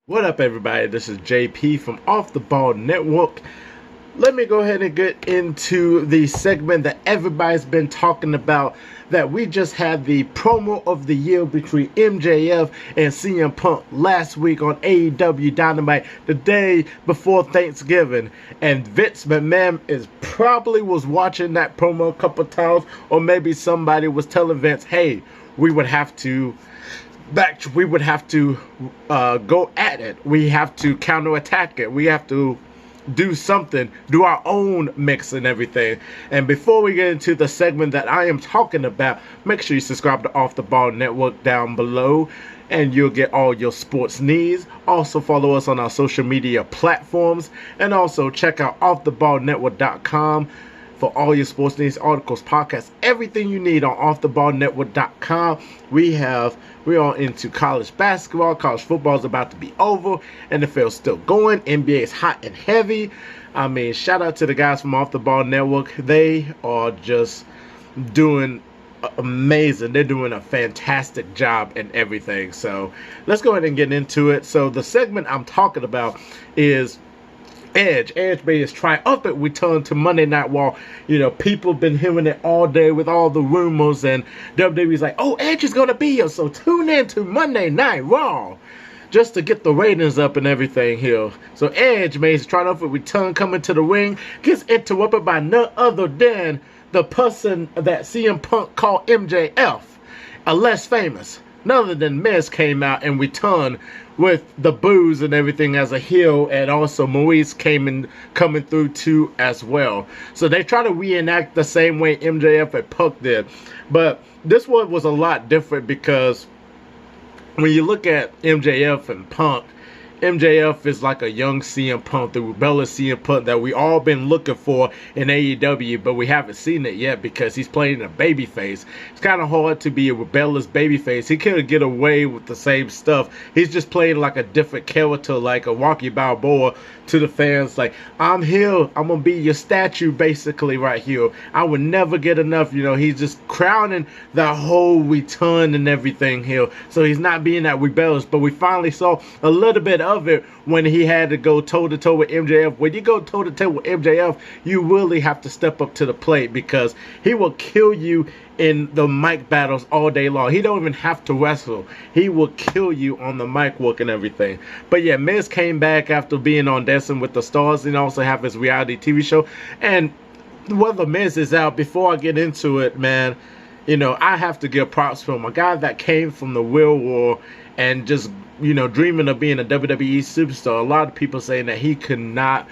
What up, everybody? This is JP from Off the Ball Network. Let me go ahead and get into the segment that everybody's been talking about, that we just had the promo of the year between MJF and CM Punk last week on AEW Dynamite, the day before Thanksgiving. And Vince McMahon probably was watching that promo a couple times, or maybe somebody was telling Vince, hey, we would have to go at it. We have to counterattack it. We have to do something, do our own mix and everything. And before we get into the segment that I am talking about, make sure you subscribe to Off the Ball Network down below, and you'll get all your sports needs. Also follow us on our social media platforms, and also check out offtheballnetwork.com for all your sports needs, articles, podcasts, everything you need on offtheballnetwork.com. We are into college basketball. College football is about to be over. NFL's still going. NBA is hot and heavy. I mean, shout out to the guys from Off the Ball Network. They are just doing amazing. They're doing a fantastic job and everything. So let's go ahead and get into it. So the segment I'm talking about is Edge made his triumphant return to Monday Night Raw. You know, people been hearing it all day with all the rumors, and WWE's like, oh, Edge is going to be here, so tune in to Monday Night Raw just to get the ratings up and everything here. So Edge made his triumphant return, coming to the ring, gets interrupted by none other than the person that CM Punk called MJF, a less famous. None other than Miz came out and returned with the boos and everything as a heel, and also Maurice coming through too as well. So they try to reenact the same way MJF and Punk did, but this one was a lot different, because when you look at MJF and Punk, MJF is like a young CM Punk, the rebellious CM Punk that we all been looking for in AEW, but we haven't seen it yet because he's playing a babyface. It's kind of hard to be a rebellious babyface. He couldn't get away with the same stuff. He's just playing like a different character, like a Rocky Balboa to the fans. Like, I'm here. I'm going to be your statue, basically, right here. I would never get enough. You know, he's just crowning the whole return and everything here. So he's not being that rebellious, but we finally saw a little bit of it when he had to go toe-to-toe with MJF. When you go toe-to-toe with MJF, you really have to step up to the plate, because he will kill you in the mic battles all day long. He don't even have to wrestle. He will kill you on the mic work and everything. But yeah, Miz came back after being on Dancing with the Stars, and also have his reality TV show. And whether Miz is out, before I get into it, man, you know, I have to give props for him. A guy that came from the real world and just, you know, dreaming of being a WWE superstar. A lot of people saying that he could not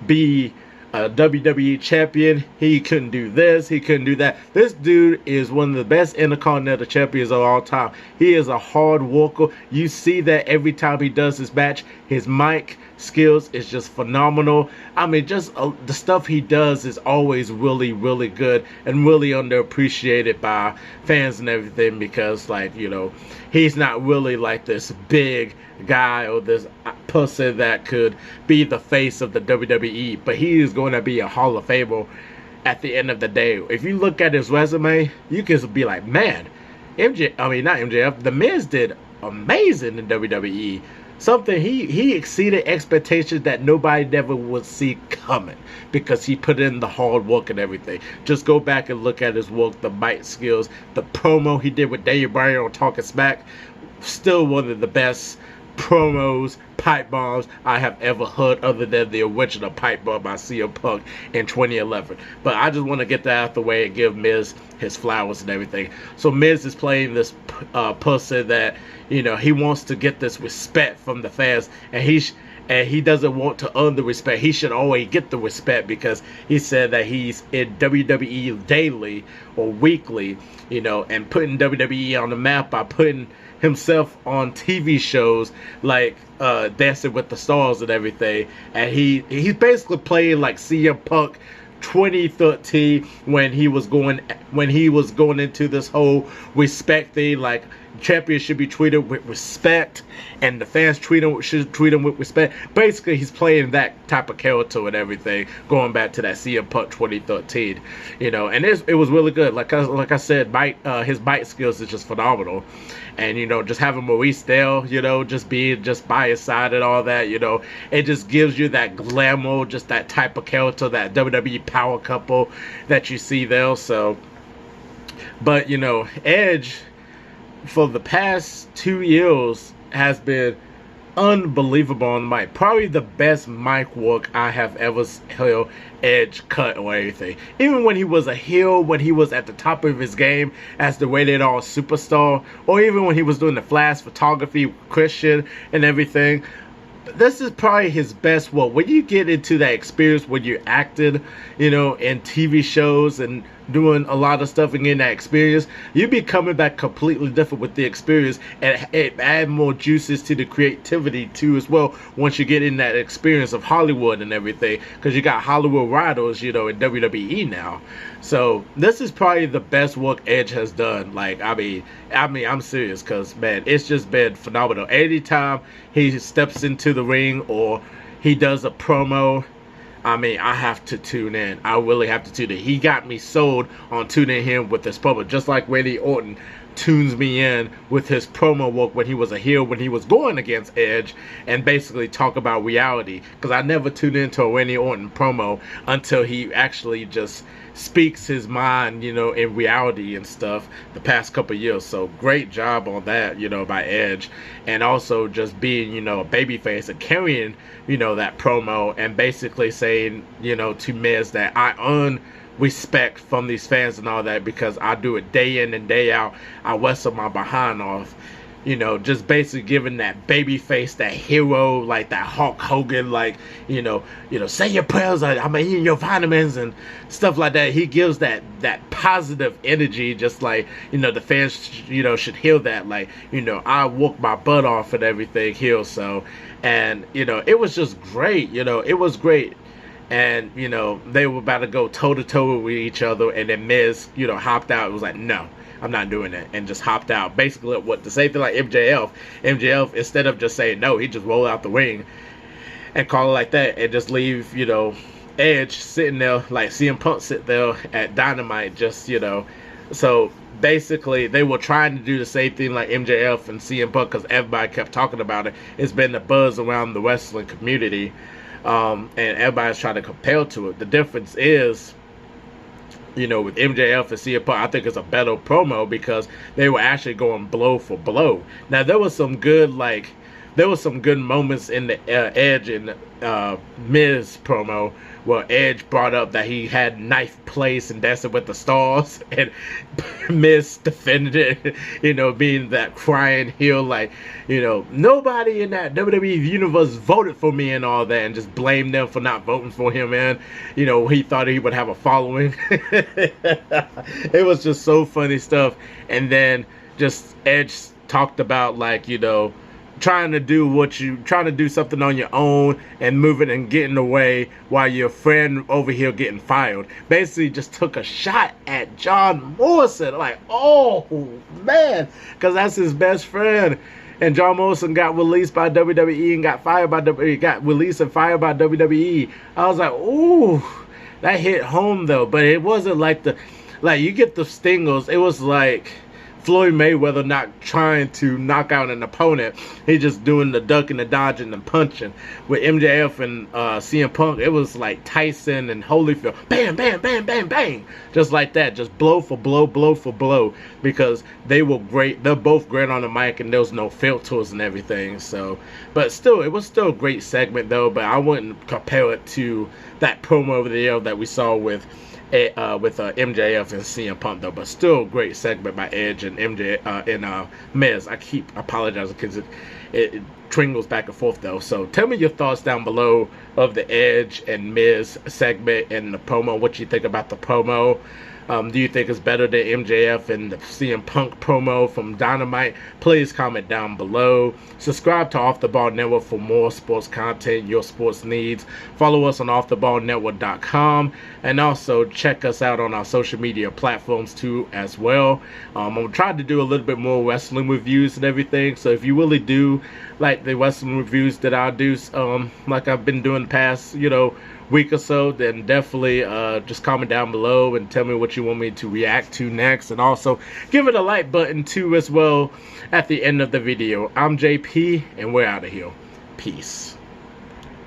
be a WWE champion. He couldn't do this. He couldn't do that. This dude is one of the best Intercontinental champions of all time. He is a hard worker. You see that every time he does his match. His mic skills is just phenomenal. I mean, just the stuff he does is always really, really good and really underappreciated by fans and everything, because, like, you know, he's not really like this big guy or this person that could be the face of the WWE, but he is going to be a Hall of Famer at the end of the day. If you look at his resume, you can be like, man, not MJF, The Miz did amazing in WWE. Something he exceeded expectations that nobody never would see coming, because he put in the hard work and everything. Just go back and look at his work, the mic skills, the promo he did with Daniel Bryan on Talking Smack. Still one of the best promos, pipe bombs I have ever heard, other than the original pipe bomb by CM Punk in 2011. But I just want to get that out the way and give Miz his flowers and everything. So Miz is playing this person that, you know, he wants to get this respect from the fans, and he doesn't want to earn the respect. He should always get the respect, because he said that he's in WWE daily or weekly, you know, and putting WWE on the map by putting himself on TV shows like Dancing with the Stars and everything. And he's basically playing like CM Punk 2013 when he was going into this whole respect thing, like champions should be treated with respect, and the fans should treat him with respect. Basically, he's playing that type of character and everything, going back to that CM Punk 2013, and it was really good. Like I said, his mic skills is just phenomenal, and just having Maurice there, just being just by his side and all that, it just gives you that glamour, just that type of character, that WWE power couple that you see there. So, but Edge, for the past 2 years, has been unbelievable on the mic. Probably the best mic work I have ever heard Edge cut or anything. Even when he was a heel, when he was at the top of his game as the Rated R superstar, or even when he was doing the flash photography, Christian and everything. This is probably his best work. When you get into that experience, when you acted, in TV shows and doing a lot of stuff and getting that experience, you be coming back completely different with the experience, and it add more juices to the creativity too as well once you get in that experience of Hollywood and everything, because you got Hollywood writers, in WWE now. So this is probably the best work Edge has done. Like, I mean, I'm serious, because man, it's just been phenomenal. Anytime he steps into the ring or he does a promo, I have to tune in. I really have to tune in. He got me sold on tuning him with his promo, just like Randy Orton tunes me in with his promo work when he was a heel, when he was going against Edge, and basically talk about reality. Because I never tuned into a Randy Orton promo until he actually just speaks his mind, in reality and stuff the past couple of years. So great job on that, by Edge. And also just being, a babyface and carrying, that promo, and basically saying, to Miz that I earn respect from these fans and all that because I do it day in and day out. I wrestle my behind off. Just basically giving that baby face, that hero, like that Hulk Hogan, like, say your prayers, I'm eating your vitamins and stuff like that. He gives that positive energy, just like, the fans, should hear that, like, I work my butt off and everything here. So, and, it was just great, it was great. And, they were about to go toe-to-toe with each other, and then Miz, hopped out. It was like, no, I'm not doing it, and just hopped out. Basically, the same thing like MJF. MJF, instead of just saying no, he just rolled out the ring and call it like that, and just leave, Edge sitting there, like CM Punk sit there at Dynamite, just, So basically, they were trying to do the same thing like MJF and CM Punk, because everybody kept talking about it. It's been the buzz around the wrestling community, and everybody's trying to compare to it. The difference is, with MJF and CM Punk, I think it's a better promo because they were actually going blow for blow. Now, there was some good moments in the Edge and Miz promo where Edge brought up that he had knife place and Dancing with the Stars, and Miz defended it, being that crying heel, like, nobody in that WWE universe voted for me and all that, and just blamed them for not voting for him, and, he thought he would have a following. It was just so funny stuff. And then just Edge talked about, like, trying to do something on your own and moving and getting away while your friend over here getting fired. Basically just took a shot at John Morrison, like, oh man, because that's his best friend. And John Morrison got released by WWE and got released and fired by WWE. I was like, ooh, that hit home though. But it wasn't like you get the stingers. It was like Floyd Mayweather not trying to knock out an opponent. He just doing the ducking, the dodging, and punching. With MJF and CM Punk, it was like Tyson and Holyfield. Bam, bam, bam, bam, bang. Just like that. Just blow for blow, blow for blow. Because they were great. They're both great on the mic, and there was no filters and everything. So, but still, it was still a great segment though. But I wouldn't compare it to that promo over there that we saw with MJF and CM Punk though, but still a great segment by Edge and Miz. I keep apologizing because it triangles back and forth though. So tell me your thoughts down below of the Edge and Miz segment and the promo. What you think about the promo? Do you think it's better than MJF and the CM Punk promo from Dynamite? Please comment down below. Subscribe to Off the Ball Network for more sports content, your sports needs. Follow us on offtheballnetwork.com, and also check us out on our social media platforms too as well. I'm trying to do a little bit more wrestling reviews and everything, so if you really do like the wrestling reviews that I do, like I've been doing the past, week or so, then definitely just comment down below and tell me what you want me to react to next, and also give it a like button too as well at the end of the video. I'm JP, and we're out of here. Peace.